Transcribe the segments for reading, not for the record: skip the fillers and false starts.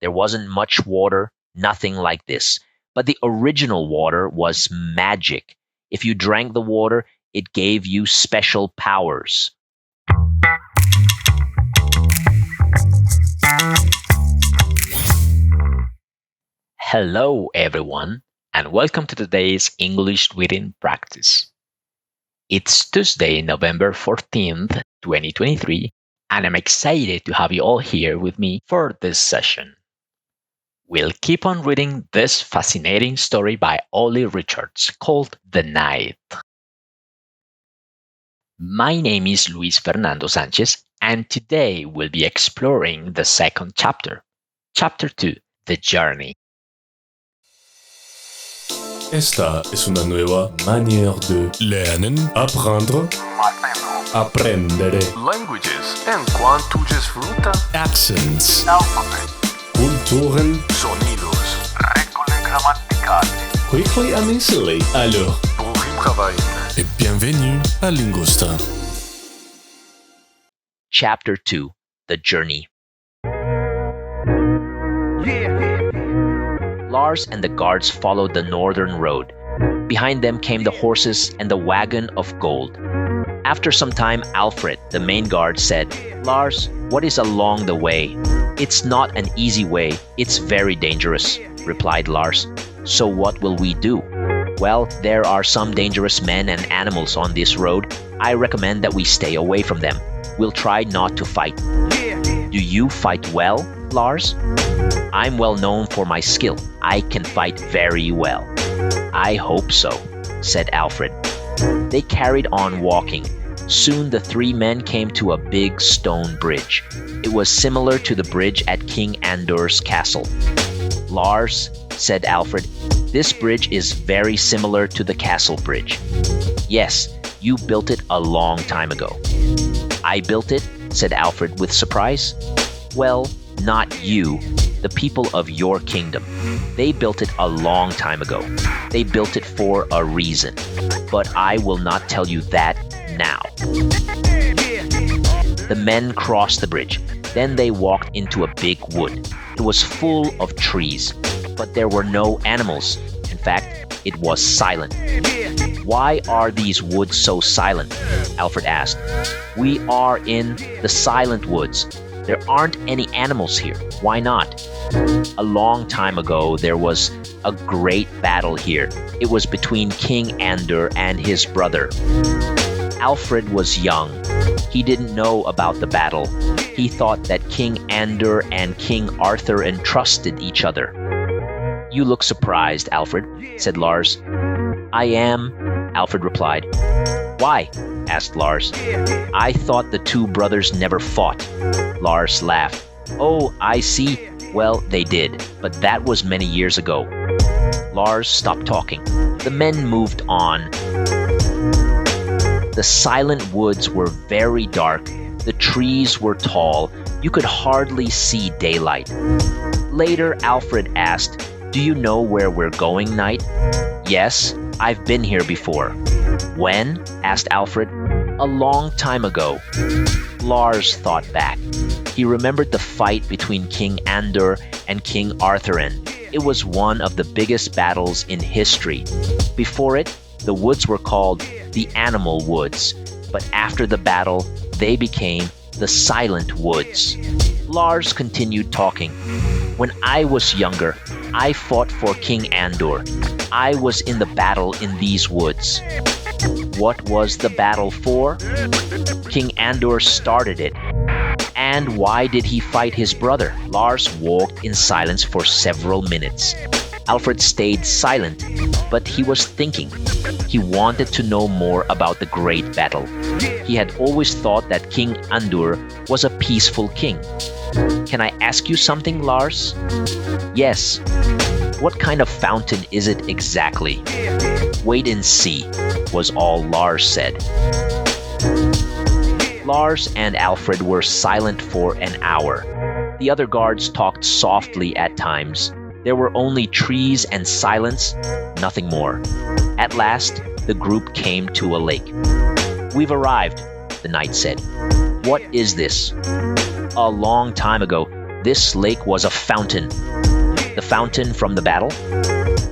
There wasn't much water, nothing like this. But the original water was magic. If you drank the water, it gave you special powers. Hello, everyone, and welcome to today's English reading practice. It's Tuesday, November 14th, 2023, and I'm excited to have you all here with me for this session. We'll keep on reading this fascinating story by Olly Richards called The Night. My name is Luis Fernando Sánchez, and today we'll be exploring the second chapter, Chapter 2, The Journey. Esta es una nueva manera de lernen, aprender, aprendere, languages en cuanto fruta, accents, alphabet, culturen, sonidos, regole grammaticali, quickly and easily. Alors, pour y travailler. et bienvenue à Lingusta. Chapter 2, The Journey. Lars and the guards followed the northern road. Behind them came the horses and the wagon of gold. After some time, Alfred, the main guard, said, "Lars, what is along the way?" "It's not an easy way. It's very dangerous," replied Lars. "So what will we do?" "Well, there are some dangerous men and animals on this road. I recommend that we stay away from them. We'll try not to fight." "Do you fight well, Lars?" "I'm well known for my skill. I can fight very well." "I hope so," said Alfred. They carried on walking. Soon the three men came to a big stone bridge. It was similar to the bridge at King Andur's castle. "Lars," said Alfred, "this bridge is very similar to the castle bridge." "Yes, you built it a long time ago." "I built it?" said Alfred with surprise. "Well, not you. The people of your kingdom. They built it a long time ago. They built it for a reason. But I will not tell you that now." The men crossed the bridge. Then they walked into a big wood. It was full of trees, but there were no animals. In fact, it was silent. "Why are these woods so silent?" Alfred asked. "We are in the silent woods. There aren't any animals here. Why not?" "A long time ago, there was a great battle here. It was between King Andur and his brother." Alfred was young. He didn't know about the battle. He thought that King Andur and King Arthuren trusted each other. "You look surprised, Alfred," said Lars. "I am," Alfred replied. "Why?" asked Lars. "I thought the two brothers never fought." Lars laughed. "Oh, I see. Well, they did, but that was many years ago." Lars stopped talking. The men moved on. The silent woods were very dark. The trees were tall. You could hardly see daylight. Later, Alfred asked, "Do you know where we're going, Knight?" "Yes, I've been here before." "When?" asked Alfred. "A long time ago." Lars thought back. He remembered the fight between King Andur and King Arthuren. It was one of the biggest battles in history. Before it, the woods were called the Animal Woods, but after the battle, they became the Silent Woods. Lars continued talking. "When I was younger, I fought for King Andur. I was in the battle in these woods." "What was the battle for?" "King Andur started it." "And why did he fight his brother?" Lars walked in silence for several minutes. Alfred stayed silent, but he was thinking. He wanted to know more about the great battle. He had always thought that King Andur was a peaceful king. "Can I ask you something, Lars?" "Yes." "What kind of fountain is it exactly?" "Wait and see," was all Lars said. Lars and Alfred were silent for an hour. The other guards talked softly at times. There were only trees and silence, nothing more. At last, the group came to a lake. "We've arrived," the knight said. "What is this?" "A long time ago, This lake was a fountain. The fountain from the battle?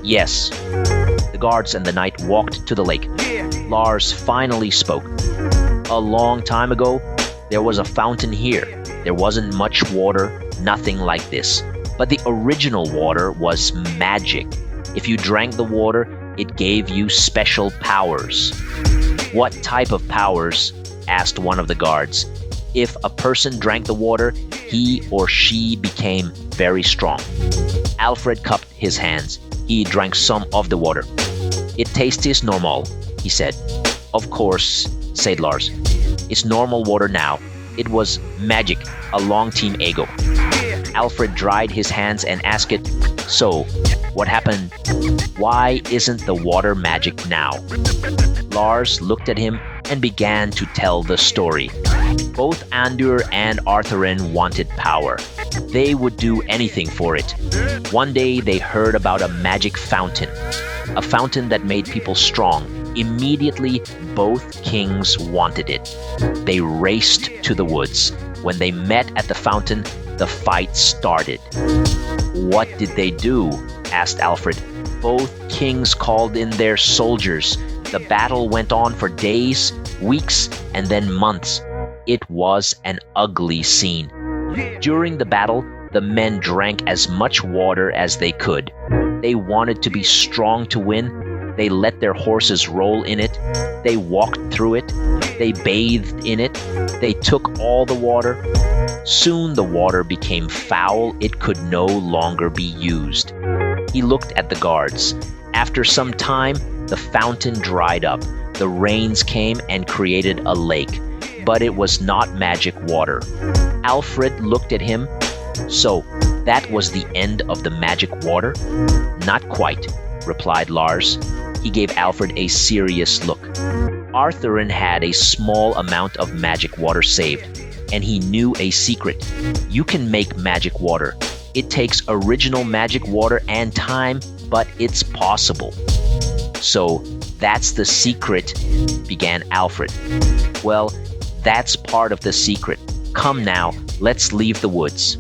Yes. The guards and the knight walked to the lake. Lars finally spoke. A long time ago, there was a fountain here. There wasn't much water, nothing like this. But the original water was magic. If you drank the water, it gave you special powers. What type of powers? Asked one of the guards. If a person drank the water, he or she became very strong. Alfred cupped his hands. He drank some of the water. It tastes normal, he said. Of course, said Lars. It's normal water now. It was magic a long time ago. Alfred dried his hands and asked it, so, what happened? Why isn't the water magic now? Lars looked at him and began to tell the story. Both Andur and Arthuren wanted power. They would do anything for it. One day they heard about a magic fountain. A fountain that made people strong. Immediately, both kings wanted it. They raced to the woods. When they met at the fountain, the fight started. What did they do? Asked Alfred. Both kings called in their soldiers. The battle went on for days, weeks, and then months. It was an ugly scene. During the battle, the men drank as much water as they could. They wanted to be strong to win. They let their horses roll in it. They walked through it. They bathed in it. They took all the water. Soon the water became foul. It could no longer be used. He looked at the guards. After some time, the fountain dried up. The rains came and created a lake, but it was not magic water. Alfred looked at him. So, that was the end of the magic water? Not quite, replied Lars. He gave Alfred a serious look. Arthuren had a small amount of magic water saved, and he knew a secret. You can make magic water. It takes original magic water and time, but it's possible. So, that's the secret, began Alfred. Well, that's part of the secret. Come now, let's leave the woods.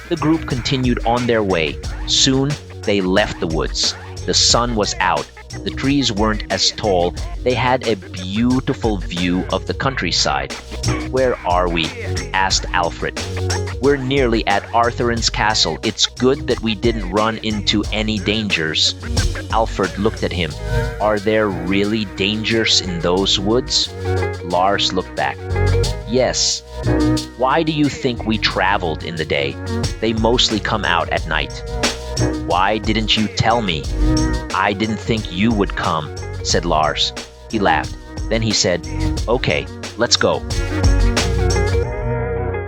The group continued on their way. Soon, they left the woods. The sun was out. The trees weren't as tall. They had a beautiful view of the countryside. Where are we? Asked Alfred. We're nearly at Arthuren's castle. It's good that we didn't run into any dangers. Alfred looked at him. Are there really dangers in those woods? Lars looked back. Yes. Why do you think we traveled in the day? They mostly come out at night. Why didn't you tell me? I didn't think you would come, said Lars. He laughed. Then he said, okay, let's go.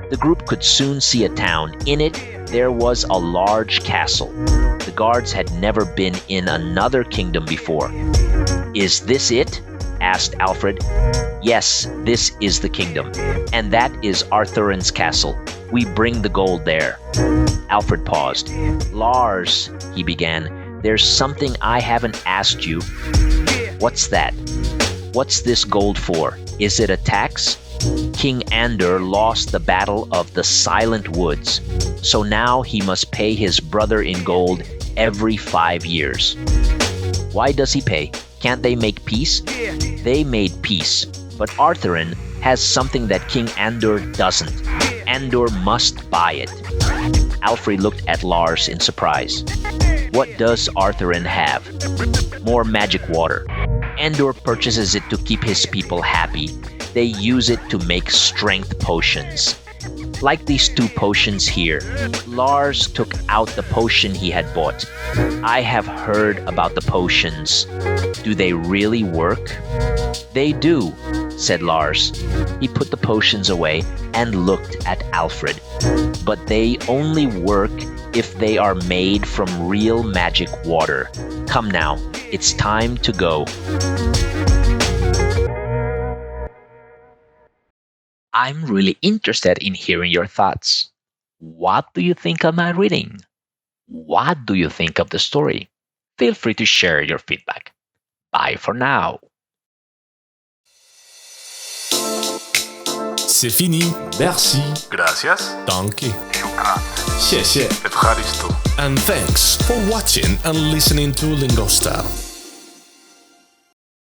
The group could soon see a town. In it, there was a large castle. The guards had never been in another kingdom before. Is this it? Asked Alfred. Yes, this is the kingdom. And that is Arthuren's castle. We bring the gold there. Alfred paused. Lars, he began, there's something I haven't asked you. What's that? What's this gold for? Is it a tax? King Andur lost the battle of the Silent Woods, so now he must pay his brother in gold every 5 years. Why does he pay? Can't they make peace? They made peace, but Arthuren has something that King Andur doesn't. Andur must buy it. Alfred looked at Lars in surprise. What does Arthuren have? More magic water. Andur purchases it to keep his people happy. They use it to make strength potions. Like these 2 potions here. Lars took out the potion he had bought. I have heard about the potions. Do they really work? They do, said Lars. He put the potions away and looked at Alfred. But they only work if they are made from real magic water. Come now, it's time to go. I'm really interested in hearing your thoughts. What do you think of my reading? What do you think of the story? Feel free to share your feedback. Bye for now. C'est fini. Merci. Gracias. Danke. Shukran. 谢谢. Evcharisto. And thanks for watching and listening to Lingosta.